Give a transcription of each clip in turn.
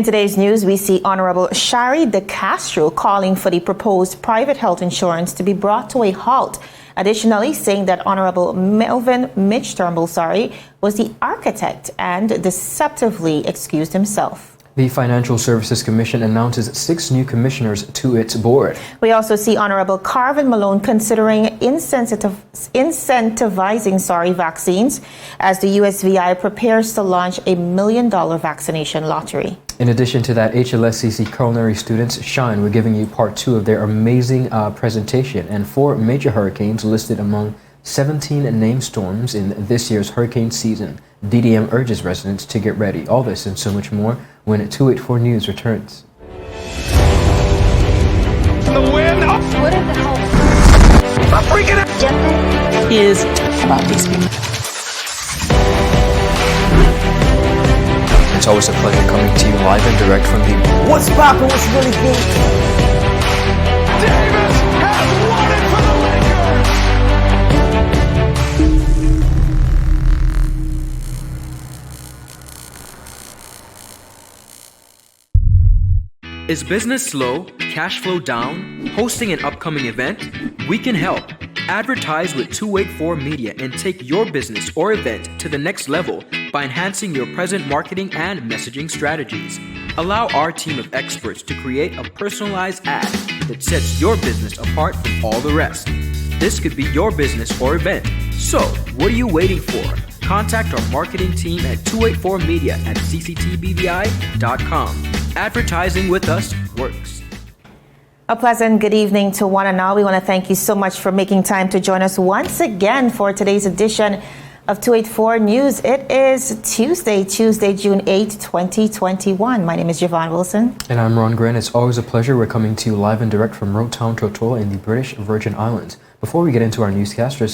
In today's news, we see Honorable Sharie De Castro calling for the proposed private health insurance to be brought to a halt. Additionally, saying that Honorable Mitch Turnbull, was the architect and deceptively excused himself. The Financial Services Commission announces 6 new commissioners to its board. We also see Honorable Carvin Malone considering incentivizing vaccines as the USVI prepares to launch $1 million vaccination lottery. In addition to that, HLSCC Culinary students shine. We're giving you part 2 of their amazing presentation, and 4 major hurricanes listed among 17 named storms in this year's hurricane season. DDM urges residents to get ready. All this and so much more when 284 News returns. The win. What is the whole? I'm freaking out. Justice is about these people. It's always a pleasure coming to you live and direct from the What's poppin'? What's really big? Davis has won it for the Lakers. Is business slow? Cash flow down? Hosting an upcoming event? We can help. Advertise with 284 Media and take your business or event to the next level by enhancing your present marketing and messaging strategies. Allow our team of experts to create a personalized ad that sets your business apart from all the rest. This could be your business or event. So, what are you waiting for? Contact our marketing team at 284media@cctbvi.com. Advertising with us works. A pleasant good evening to one and all. We want to thank you so much for making time to join us once again for today's edition of 284 News. It is Tuesday, June 8, 2021. My name is Javon Wilson. And I'm Ron Gren. It's always a pleasure. We're coming to you live and direct from Road Town Totola in the British Virgin Islands. Before we get into our newscast and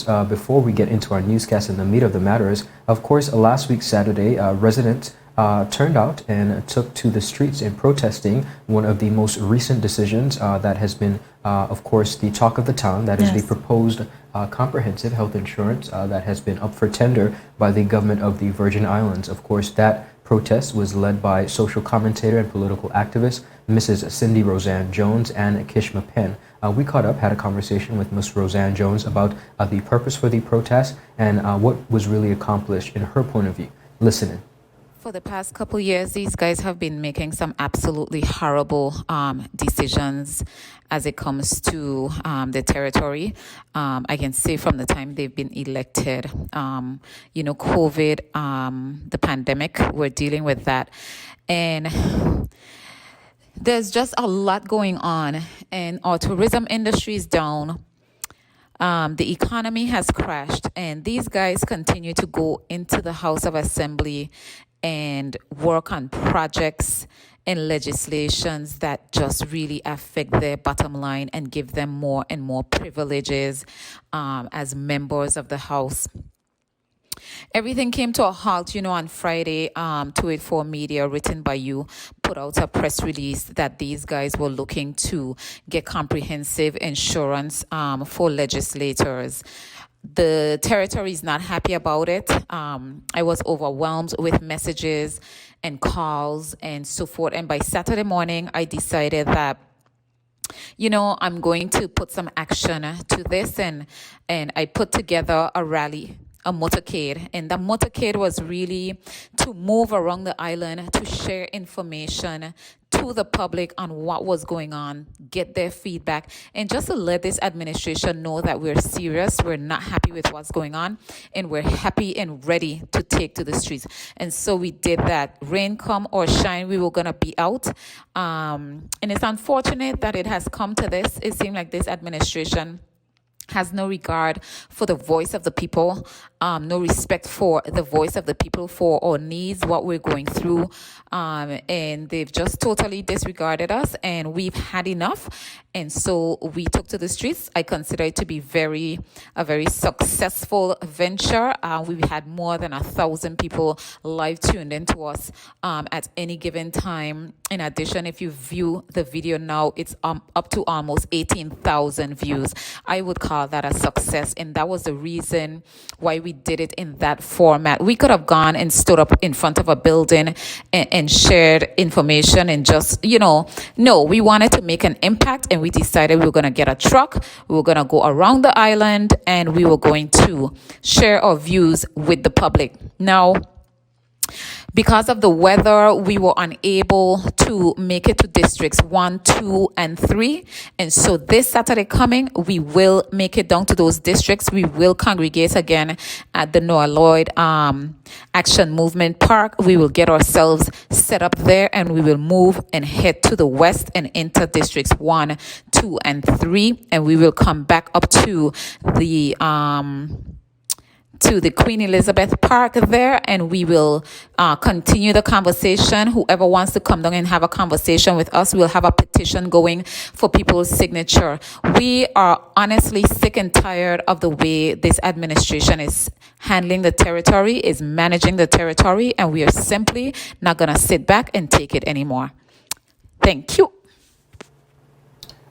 the meat of the matters, of course, last week Saturday, residents turned out and took to the streets in protesting one of the most recent decisions that has been, of course, the talk of the town. That is the proposed comprehensive health insurance that has been up for tender by the government of the Virgin Islands. Of course, that protest was led by social commentator and political activist Mrs. Cindy Roseanne Jones and Kishma Penn. We caught up, had a conversation with Ms. Roseanne Jones about the purpose for the protest and what was really accomplished in her point of view. Listen in. For the past couple years, these guys have been making some absolutely horrible decisions as it comes to the territory. I can say from the time they've been elected, COVID, the pandemic, we're dealing with that. And there's just a lot going on, and our tourism industry is down. The economy has crashed, and these guys continue to go into the House of Assembly and work on projects and legislations that just really affect their bottom line and give them more and more privileges as members of the House. Everything came to a halt, on Friday. 284 Media, written by you, put out a press release that these guys were looking to get comprehensive insurance for legislators. The territory is not happy about it. I was overwhelmed with messages and calls and so forth. And by Saturday morning, I decided that I'm going to put some action to this, and I put together a rally, a motorcade, and the motorcade was really to move around the island to share information to the public on what was going on, get their feedback, and just to let this administration know that we're serious, we're not happy with what's going on, and we're happy and ready to take to the streets. And so we did that. Rain come or shine, we were going to be out. And it's unfortunate that it has come to this. It seemed like this administration has no regard for the voice of the people, no respect for the voice of the people, for our needs, what we're going through, and they've just totally disregarded us, and we've had enough. And so we took to the streets. I consider it to be a very successful venture. We had more than 1,000 people live tuned into us at any given time. In addition, if you view the video now, it's up to almost 18,000 views. I would call call that a success, and that was the reason why we did it in that format. We could have gone and stood up in front of a building and shared information and just, no, we wanted to make an impact, and we decided we were going to get a truck, we were going to go around the island, and we were going to share our views with the public. Now, because of the weather, we were unable to make it to districts 1, 2, and 3. And so this Saturday coming, we will make it down to those districts. We will congregate again at the Noah Lloyd Action Movement Park. We will get ourselves set up there, and we will move and head to the west and enter districts 1, 2, and 3. And we will come back up to the Queen Elizabeth Park there, and we will continue the conversation. Whoever wants to come down and have a conversation with us, we'll have a petition going for people's signature. We are honestly sick and tired of the way this administration is handling the territory, is managing the territory, and we are simply not going to sit back and take it anymore. Thank you.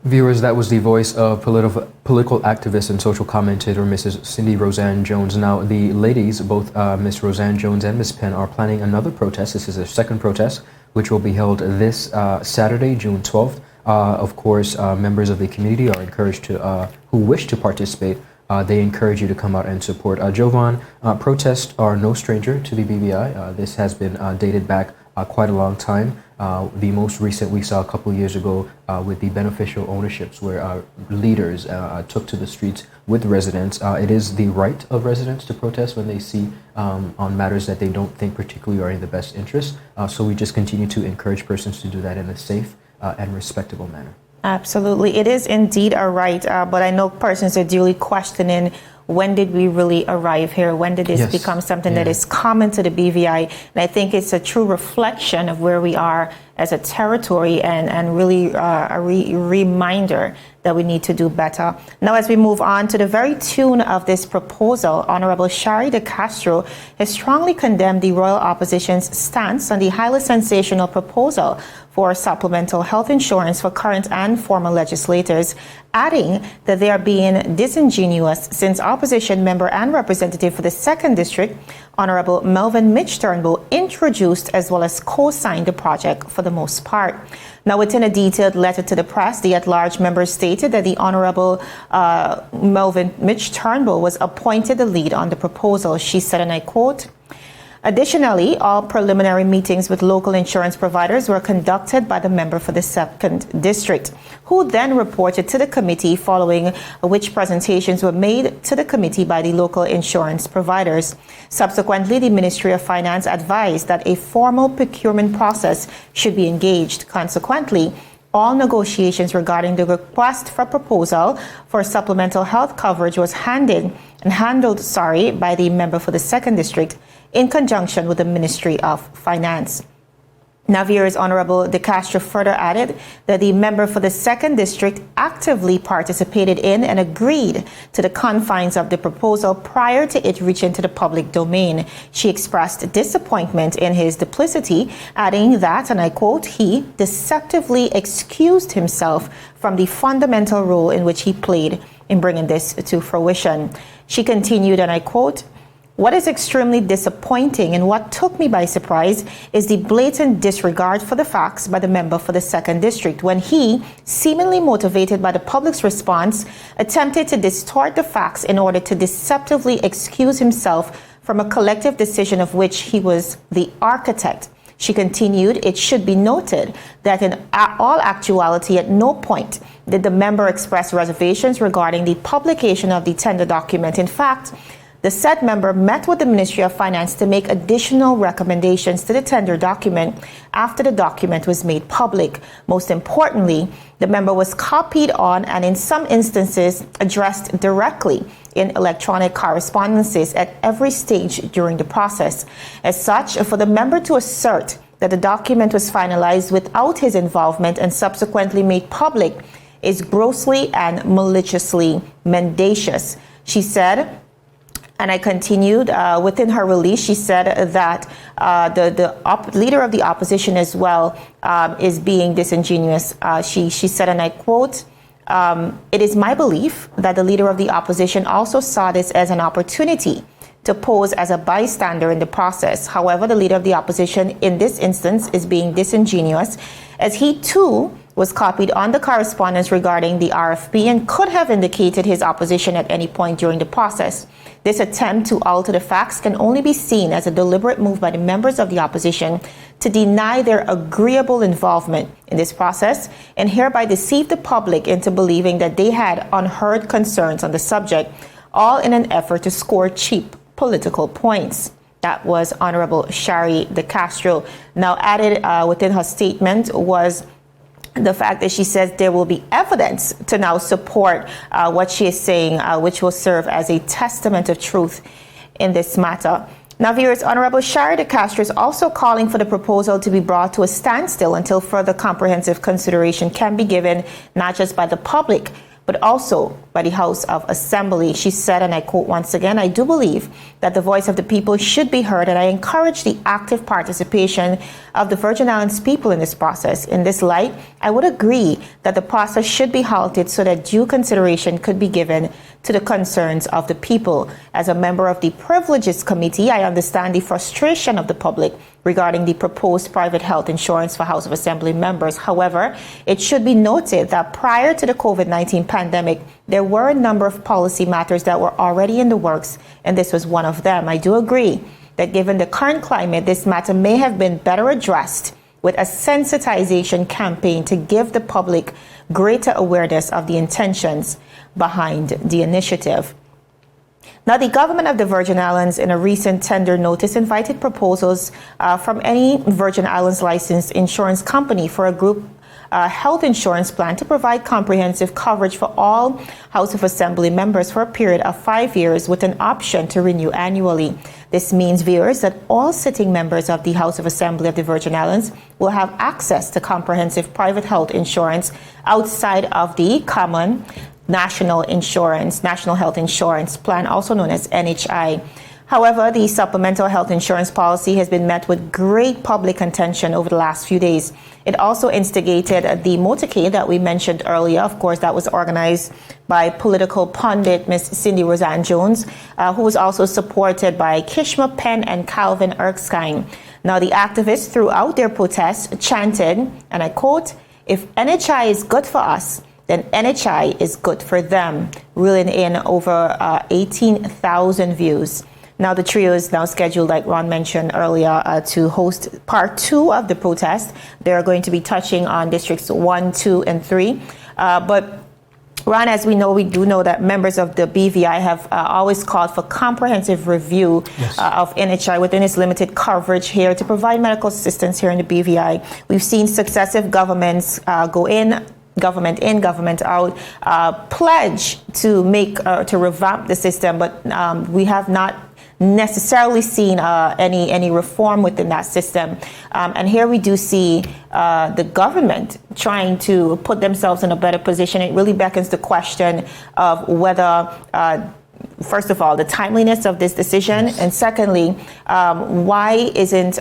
Viewers, that was the voice of political activist and social commentator Mrs. Cindy Roseanne Jones. Now, the ladies, both Miss Roseanne Jones and Miss Penn, are planning another protest. This is their second protest, which will be held this Saturday, June 12th. Of course, members of the community are encouraged to, who wish to participate, they encourage you to come out and support. Jovan, protests are no stranger to the BVI. This has been dated back quite a long time. The most recent we saw a couple of years ago with the beneficial ownerships, where leaders took to the streets with residents. It is the right of residents to protest when they see on matters that they don't think particularly are in the best interest. So we just continue to encourage persons to do that in a safe and respectable manner. Absolutely. It is indeed a right, but I know persons are duly questioning, when did we really arrive here? When did this become something that is common to the BVI? And I think it's a true reflection of where we are as a territory, and really a reminder that we need to do better. Now, as we move on to the very tune of this proposal, Honorable Sharie De Castro has strongly condemned the Royal Opposition's stance on the highly sensational proposal for supplemental health insurance for current and former legislators, adding that they are being disingenuous since opposition member and representative for the 2nd District, Honorable Melvin Mitch Turnbull, introduced as well as co-signed the project for the most part. Now, within a detailed letter to the press, the at-large member stated that the Honorable Melvin Mitch Turnbull was appointed the lead on the proposal. She said, and I quote, "Additionally, all preliminary meetings with local insurance providers were conducted by the member for the 2nd District, who then reported to the committee, following which presentations were made to the committee by the local insurance providers. Subsequently, the Ministry of Finance advised that a formal procurement process should be engaged. Consequently, all negotiations regarding the request for proposal for supplemental health coverage was handled by the member for the 2nd District in conjunction with the Ministry of Finance." Now, viewers, Honorable De Castro further added that the member for the 2nd District actively participated in and agreed to the confines of the proposal prior to it reaching to the public domain. She expressed disappointment in his duplicity, adding that, and I quote, "he deceptively excused himself from the fundamental role in which he played in bringing this to fruition." She continued, and I quote, "What is extremely disappointing and what took me by surprise is the blatant disregard for the facts by the member for the 2nd District when he, seemingly motivated by the public's response, attempted to distort the facts in order to deceptively excuse himself from a collective decision of which he was the architect." She continued, "It should be noted that in all actuality, at no point did the member express reservations regarding the publication of the tender document. In fact, the said member met with the Ministry of Finance to make additional recommendations to the tender document after the document was made public. Most importantly, the member was copied on and in some instances addressed directly in electronic correspondences at every stage during the process. As such, for the member to assert that the document was finalized without his involvement and subsequently made public is grossly and maliciously mendacious." She said, and I continued, within her release, she said that the leader of the opposition as well is being disingenuous. She said, and I quote, It is my belief that the leader of the opposition also saw this as an opportunity to pose as a bystander in the process. However, the leader of the opposition in this instance is being disingenuous, as he too was copied on the correspondence regarding the RFP and could have indicated his opposition at any point during the process. This attempt to alter the facts can only be seen as a deliberate move by the members of the opposition to deny their agreeable involvement in this process and hereby deceive the public into believing that they had unheard concerns on the subject, all in an effort to score cheap political points. That was Honorable Sharie De Castro. Now, added within her statement was the fact that she says there will be evidence to now support what she is saying, which will serve as a testament of truth in this matter. Now, viewers, Honorable Sharie De Castro is also calling for the proposal to be brought to a standstill until further comprehensive consideration can be given, not just by the public, but also by the House of Assembly. She said, and I quote once again, "I do believe that the voice of the people should be heard, and I encourage the active participation of the Virgin Islands people in this process. In this light, I would agree that the process should be halted so that due consideration could be given to the concerns of the people. As a member of the Privileges Committee, I understand the frustration of the public regarding the proposed private health insurance for House of Assembly members. However, it should be noted that prior to the COVID-19 pandemic, there were a number of policy matters that were already in the works, and this was one of them. I do agree that given the current climate, this matter may have been better addressed with a sensitization campaign to give the public greater awareness of the intentions behind the initiative." Now, the government of the Virgin Islands, in a recent tender notice, invited proposals from any Virgin Islands licensed insurance company for a group health insurance plan to provide comprehensive coverage for all House of Assembly members for a period of 5 years with an option to renew annually. This means, viewers, that all sitting members of the House of Assembly of the Virgin Islands will have access to comprehensive private health insurance outside of the common national health insurance plan, also known as NHI. However, the supplemental health insurance policy has been met with great public contention over the last few days. It also instigated the motorcade that we mentioned earlier. Of course, that was organized by political pundit Miss Cindy Roseanne Jones, who was also supported by Kishma Penn and Calvin Erskine. Now, the activists throughout their protests chanted, and I quote, "If NHI is good for us, then NHI is good for them," reeling in over 18,000 views. Now, the trio is now scheduled, like Ron mentioned earlier, to host part 2 of the protest. They're going to be touching on districts 1, 2, and 3. But Ron, as we do know that members of the BVI have always called for comprehensive review of NHI within its limited coverage here to provide medical assistance here in the BVI. We've seen successive governments go in, government in, government out, pledge to to revamp the system, but we have not necessarily seen any reform within that system. And here we do see the government trying to put themselves in a better position. It really beckons the question of whether first of all, the timeliness of this decision, and secondly, why isn't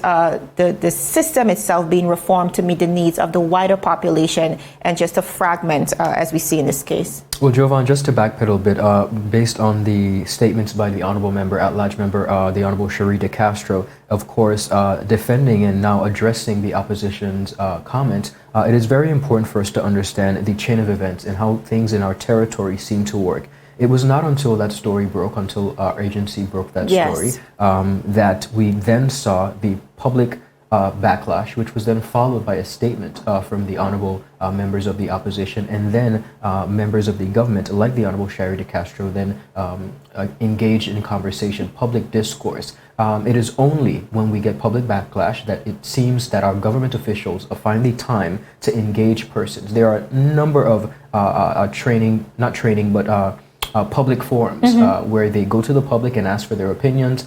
the system itself being reformed to meet the needs of the wider population and just a fragment, as we see in this case? Well, Jovan, just to backpedal a bit, based on the statements by the Honorable Member, at-large Member, the Honorable Sharie De Castro, of course, defending and now addressing the opposition's comments, it is very important for us to understand the chain of events and how things in our territory seem to work. It was not until that story broke, until our agency broke that story, that we then saw the public backlash, which was then followed by a statement from the honorable members of the opposition, and then members of the government, like the Honorable Sharie De Castro, then engaged in conversation, public discourse. It is only when we get public backlash that it seems that our government officials are finding time to engage persons. There are a number of public forums where they go to the public and ask for their opinions.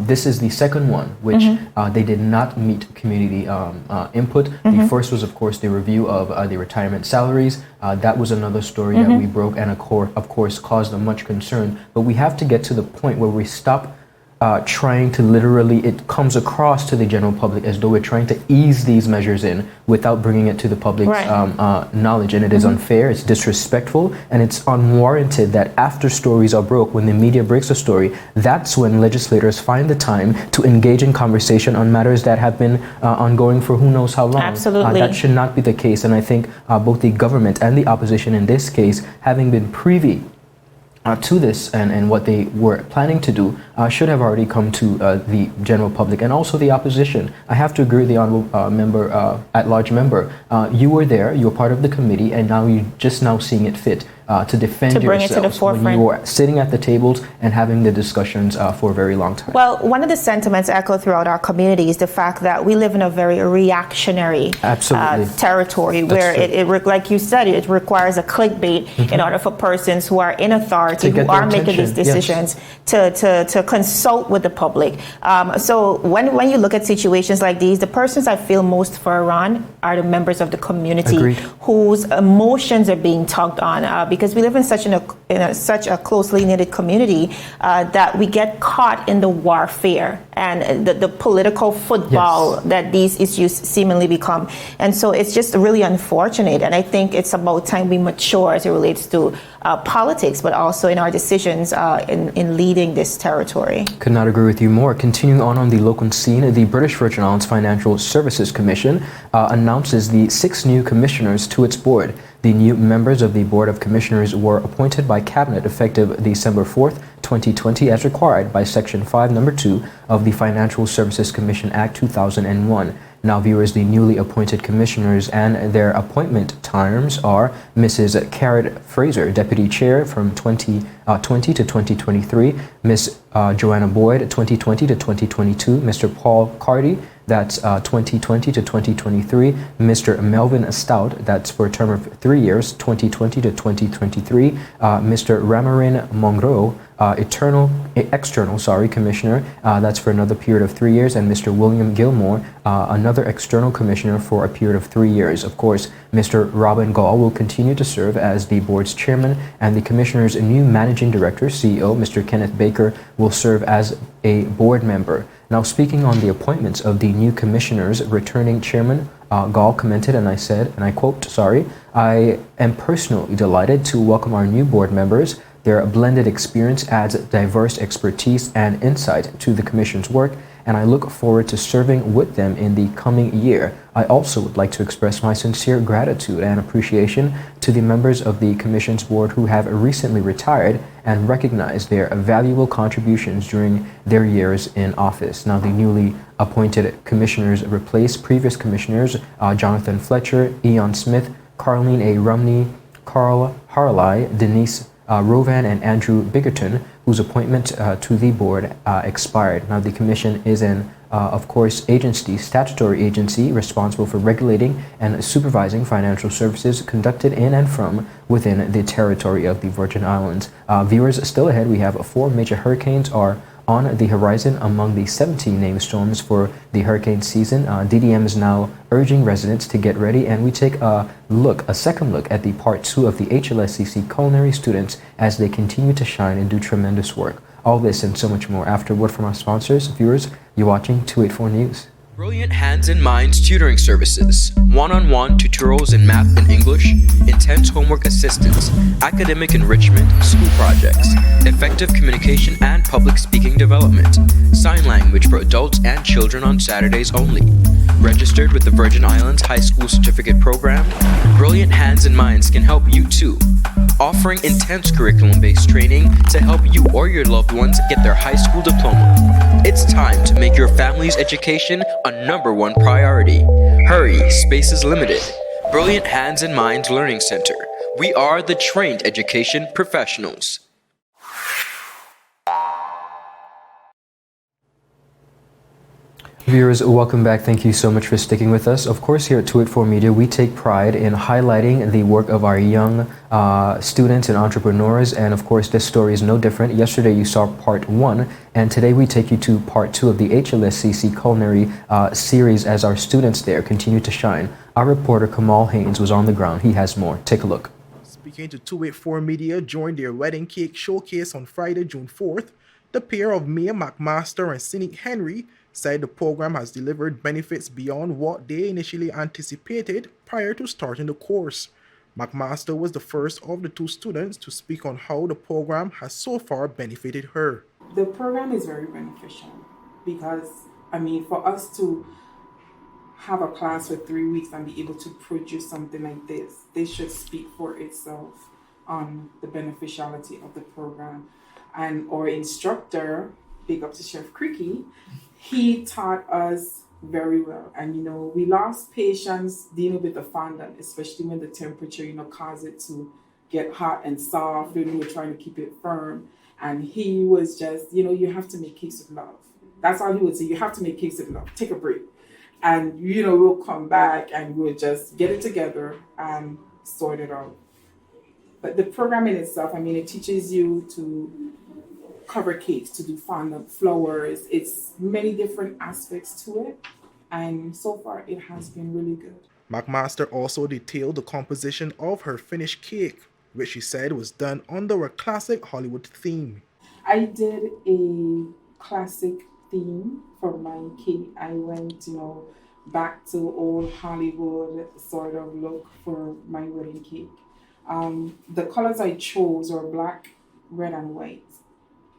This is the second one, which they did not meet community input. The first was, of course, the review of the retirement salaries. That was another story that we broke and, of course, caused them much concern. But we have to get to the point where we stop trying to literally, it comes across to the general public as though we're trying to ease these measures in without bringing it to the public's knowledge. And it is unfair, it's disrespectful, and it's unwarranted that after stories are broke, when the media breaks a story, that's when legislators find the time to engage in conversation on matters that have been ongoing for who knows how long. Absolutely. That should not be the case. And I think both the government and the opposition in this case, having been privy to this and what they were planning to do, should have already come to the general public and also the opposition. I have to agree with the honorable member, at-large member. You were there, you were part of the committee, and now you're just now seeing it fit to defend to bring yourselves it to the forefront. when you were sitting at the tables and having the discussions for a very long time. Well, one of the sentiments echoed throughout our community is the fact that we live in a very reactionary territory where like you said, it requires a clickbait in order for persons who are in authority, who are making these decisions, to consult with the public. So when you look at situations like these, the persons I feel most for on are the members of the community whose emotions are being tugged on, because we live in such a closely knitted community that we get caught in the warfare and the political football that these issues seemingly become. And so it's just really unfortunate. And I think it's about time we mature as it relates to politics, but also in our decisions in leading this territory. Could not agree with you more. Continuing on the local scene, the British Virgin Islands Financial Services Commission announces the 6 new commissioners to its board. The new members of the Board of Commissioners were appointed by Cabinet effective December 4th, 2020, as required by Section 5, Number 2 of the Financial Services Commission Act 2001. Now, viewers, the newly appointed commissioners and their appointment terms are Mrs. Carrot Fraser, Deputy Chair from 2020 to 2023, Ms. Joanna Boyd, 2020 to 2022, Mr. Paul Cardy, that's 2020 to 2023, Mr. Melvin Stout, that's for a term of 3 years, 2020 to 2023, Mr. Ramarin Monroe, external commissioner, that's for another period of 3 years, and Mr. William Gilmore, another external commissioner for a period of 3 years. Of course, Mr. Robin Gall will continue to serve as the board's chairman, and the commissioner's new managing director, CEO, Mr. Kenneth Baker, will serve as a board member. Now, speaking on the appointments of the new commissioners, returning chairman Gall commented, and I said, and I quote, "I am personally delighted to welcome our new board members. Their blended experience adds diverse expertise and insight to the Commission's work, and I look forward to serving with them in the coming year. I also would like to express my sincere gratitude and appreciation to the members of the Commission's board who have recently retired and recognize their valuable contributions during their years in office." Now, the newly appointed commissioners replace previous commissioners Jonathan Fletcher, Eon Smith, Carleen A. Rumney, Carl Harley, Denise Rovan, and Andrew Biggerton, whose appointment to the board expired. Now, the commission is an, of course, statutory agency responsible for regulating and supervising financial services conducted in and from within the territory of the Virgin Islands. Viewers, still ahead, we have 4 major hurricanes are on the horizon among the 17 named storms for the hurricane season. DDM is now urging residents to get ready, and we take a second look at the part 2 of the HLSCC Culinary students as they continue to shine and do tremendous work. All this and so much more after a word from our sponsors. Viewers, you're watching 284 News. Brilliant Hands and Minds tutoring services, one-on-one tutorials in math and English, intense homework assistance, academic enrichment, school projects, effective communication and public speaking development, sign language for adults and children on Saturdays only. Registered with the Virgin Islands High School Certificate Program, Brilliant Hands and Minds can help you too. Offering intense curriculum-based training to help you or your loved ones get their high school diploma. It's time to make your family's education a #1 priority. Hurry, space is limited. Brilliant Hands and Minds Learning Center. We are the trained education professionals. Viewers, welcome back. Thank you so much for sticking with us. Of course, here at 284 Media, we take pride in highlighting the work of our young students and entrepreneurs. And of course, this story is no different. Yesterday, you saw part 1, and today we take you to part 2 of the HLSCC Culinary series as our students there continue to shine. Our reporter, Kamal Haynes, was on the ground. He has more. Take a look. Speaking to 284 Media during their wedding cake showcase on Friday, June 4th, The pair of Mia McMaster and Cynic Henry said the program has delivered benefits beyond what they initially anticipated prior to starting the course. McMaster was the first of the two students to speak on how the program has so far benefited her. The program is very beneficial because, for us to have a class for 3 weeks and be able to produce something like this should speak for itself on the beneficiality of the program. And our instructor, big up to Chef Cricky, he taught us very well. And, we lost patience dealing with the fondant, especially when the temperature, caused it to get hot and soft when we were trying to keep it firm. And he was just, you have to make cakes with love. That's all he would say. You have to make cakes with love. Take a break. And, we'll come back and we'll just get it together and sort it out. But the program in itself, it teaches you to cover cakes, to do fondant, flowers. It's many different aspects to it. And so far, it has been really good. McMaster also detailed the composition of her finished cake, which she said was done under a classic Hollywood theme. I did a classic theme for my cake. I went, back to old Hollywood sort of look for my wedding cake. The colors I chose are black, red, and white.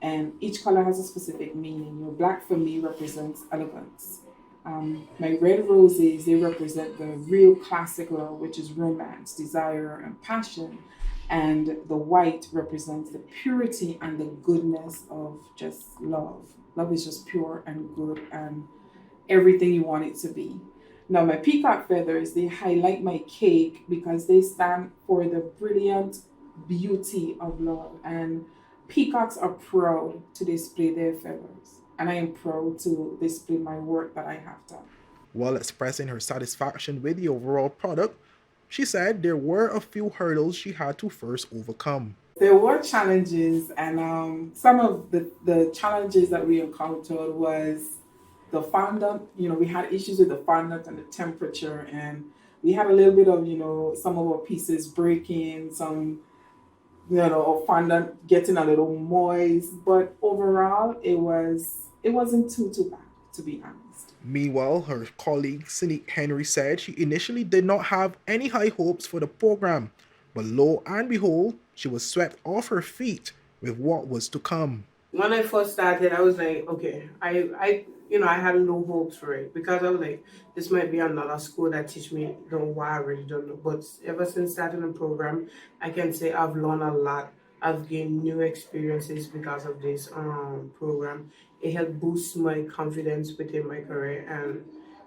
And each color has a specific meaning. Black for me represents elegance. My red roses, they represent the real classic love, which is romance, desire, and passion. And the white represents the purity and the goodness of just love. Love is just pure and good and everything you want it to be. Now, my peacock feathers, they highlight my cake because they stand for the brilliant beauty of love. And peacocks are proud to display their feathers. And I am proud to display my work that I have done. While expressing her satisfaction with the overall product, she said there were a few hurdles she had to first overcome. There were challenges, and some of the challenges that we encountered was the fondant. We had issues with the fondant and the temperature, and we had a little bit of, some of our pieces breaking, some, fondant getting a little moist, but overall it wasn't too bad, to be honest. Meanwhile, her colleague Cynic Henry said she initially did not have any high hopes for the program, but lo and behold, she was swept off her feet with what was to come. When I first started, I was like, okay, I had low hopes for it because I was like, this might be another school that teach me why I really don't know. But ever since starting the program, I can say I've learned a lot. I've gained new experiences because of this program. It helped boost my confidence within my career and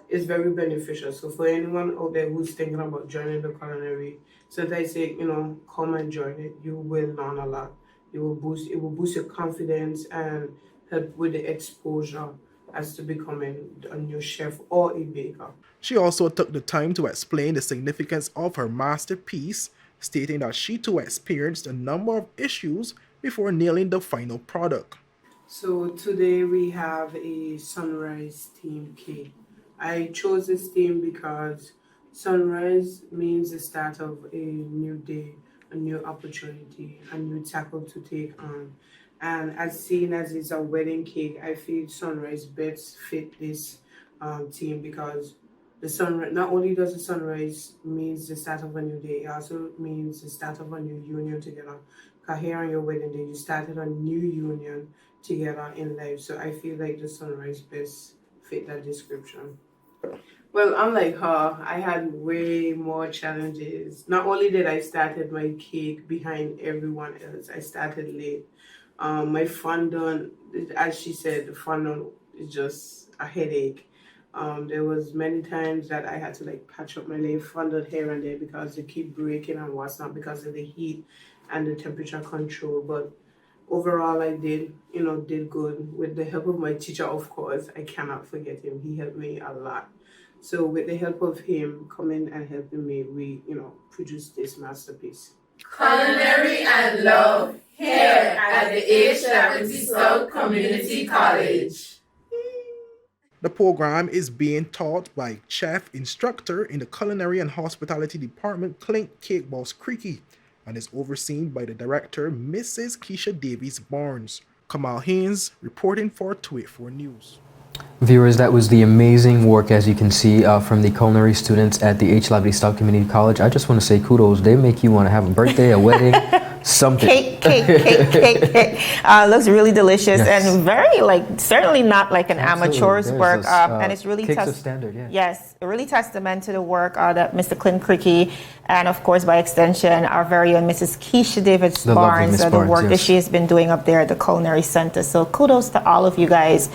it's very beneficial. So for anyone out there who's thinking about joining the culinary, so they say, come and join it. You will learn a lot. It will boost your confidence and help with the exposure as to becoming a new chef or a baker. She also took the time to explain the significance of her masterpiece, stating that she too experienced a number of issues before nailing the final product. So today we have a sunrise theme cake. I chose this theme because sunrise means the start of a new day, a new opportunity, a new tackle to take on. And as seen as it's a wedding cake, I feel sunrise best fit this theme because the sunrise, not only does the sunrise means the start of a new day, it also means the start of a new union together. Because here on your wedding day, you started a new union together in life. So I feel like the sunrise best fit that description. Well, unlike her, I had way more challenges. Not only did I started my cake behind everyone else, I started late. My fondant, as she said, the fondant is just a headache. There was many times that I had to patch up my late fondant here and there because they keep breaking and what's not because of the heat and the temperature control. But overall, I did good with the help of my teacher. Of course, I cannot forget him. He helped me a lot. So with the help of him coming and helping me, we produced this masterpiece. Culinary and Love here at the HLSCC Community College. The program is being taught by chef instructor in the Culinary and Hospitality Department, Clink Cake Boss Creaky, and is overseen by the director, Mrs. Keisha Davies Barnes. Kamal Haynes reporting for 284 News. Viewers, that was the amazing work, as you can see, from the culinary students at the HLSCC Community College. I just want to say kudos. They make you want to have a birthday, a wedding, something. Cake. Looks really delicious and very, certainly not like an amateur's work. And it's really cake's a standard, yeah. Yes, really testament to the work that Mr. Clint Cricky and, of course, by extension, our very own Mrs. Keisha Davis Barnes, the work that she has been doing up there at the Culinary Center. So kudos to all of you guys.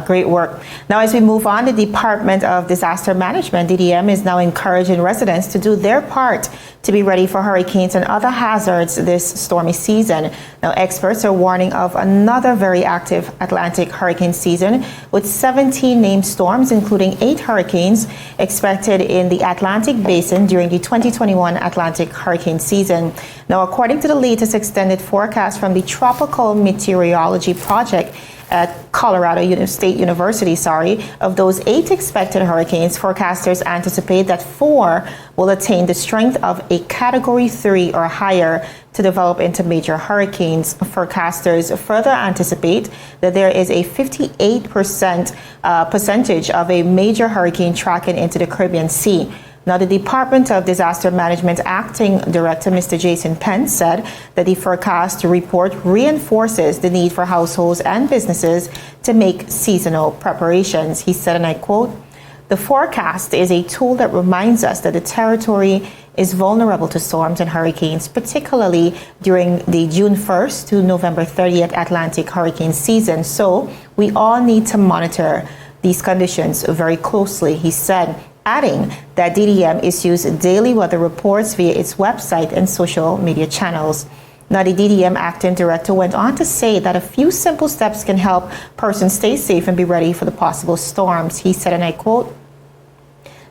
Great work. Now, as we move on, the Department of Disaster Management, DDM, is now encouraging residents to do their part to be ready for hurricanes and other hazards this stormy season. Now, experts are warning of another very active Atlantic hurricane season with 17 named storms, including 8 hurricanes expected in the Atlantic Basin during the 2021 Atlantic hurricane season. Now, according to the latest extended forecast from the Tropical Meteorology Project at Colorado State University, of those 8 expected hurricanes, forecasters anticipate that 4 will attain the strength of a Category 3 or higher to develop into major hurricanes. Forecasters further anticipate that there is a 58% percentage of a major hurricane tracking into the Caribbean Sea. Now, the Department of Disaster Management Acting Director, Mr. Jason Pence, said that the forecast report reinforces the need for households and businesses to make seasonal preparations. He said, and I quote, "The forecast is a tool that reminds us that the territory is vulnerable to storms and hurricanes, particularly during the June 1st to November 30th Atlantic hurricane season. So we all need to monitor these conditions very closely," he said, adding that DDM issues daily weather reports via its website and social media channels. Now, the DDM acting director went on to say that a few simple steps can help persons stay safe and be ready for the possible storms. He said, and I quote,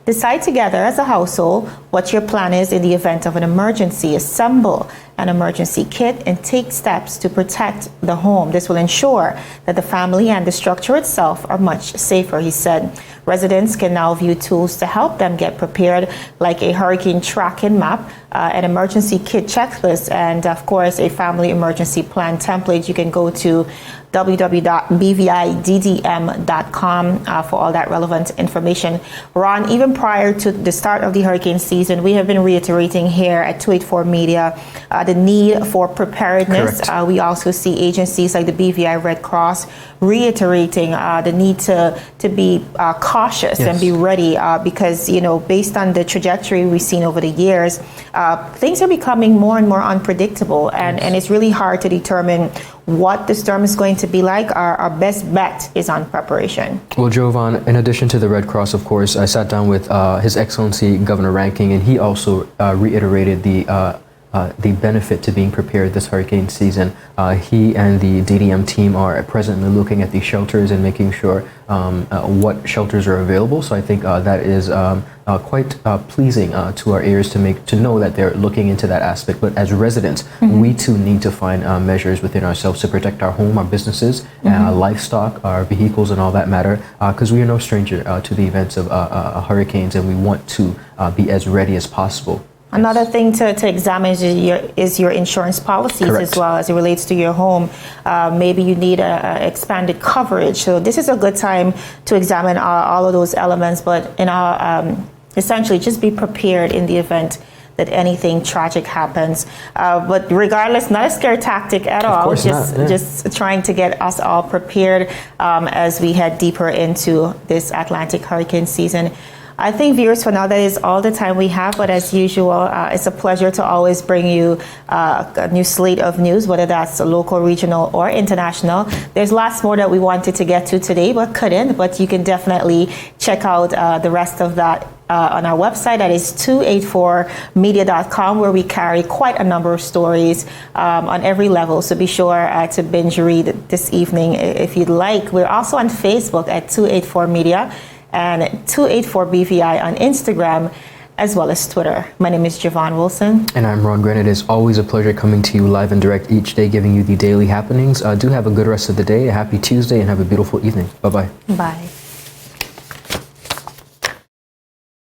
"Decide together as a household what your plan is in the event of an emergency. Assemble an emergency kit and take steps to protect the home. This will ensure that the family and the structure itself are much safer," he said. Residents can now view tools to help them get prepared, like a hurricane tracking map, an emergency kit checklist, and of course a family emergency plan template. You can go to www.bviddm.com for all that relevant information. Ron, even prior to the start of the hurricane season, we have been reiterating here at 284 Media the need for preparedness. We also see agencies like the BVI Red Cross reiterating the need to be cautious and be ready because, based on the trajectory we've seen over the years, things are becoming more and more unpredictable, and it's really hard to determine what the storm is going to be like. Our best bet is on preparation. Well, Jovan, in addition to the Red Cross, of course, I sat down with His Excellency Governor Ranking, and he also reiterated the benefit to being prepared this hurricane season. He and the DDM team are presently looking at the shelters and making sure what shelters are available. So I think that is quite pleasing to our ears to know that they're looking into that aspect. But as residents, we too need to find measures within ourselves to protect our home, our businesses, livestock, our vehicles, and all that matter, because we are no stranger to the events of hurricanes, and we want to be as ready as possible. Another thing to examine is your insurance policies as well as it relates to your home. Maybe you need expanded coverage. So this is a good time to examine all of those elements, but essentially just be prepared in the event that anything tragic happens. But regardless, not a scare tactic at all. Just trying to get us all prepared as we head deeper into this Atlantic hurricane season. I think, viewers, for now, that is all the time we have. But as usual, it's a pleasure to always bring you a new slate of news, whether that's local, regional, or international. There's lots more that we wanted to get to today, but couldn't. But you can definitely check out the rest of that on our website. That is 284media.com, where we carry quite a number of stories on every level. So be sure to binge read this evening if you'd like. We're also on Facebook at 284 Media. And 284BVI on Instagram, as well as Twitter. My name is Javon Wilson. And I'm Ron Grant. It is always a pleasure coming to you live and direct each day, giving you the daily happenings. Do have a good rest of the day, a happy Tuesday, and have a beautiful evening. Bye-bye. Bye.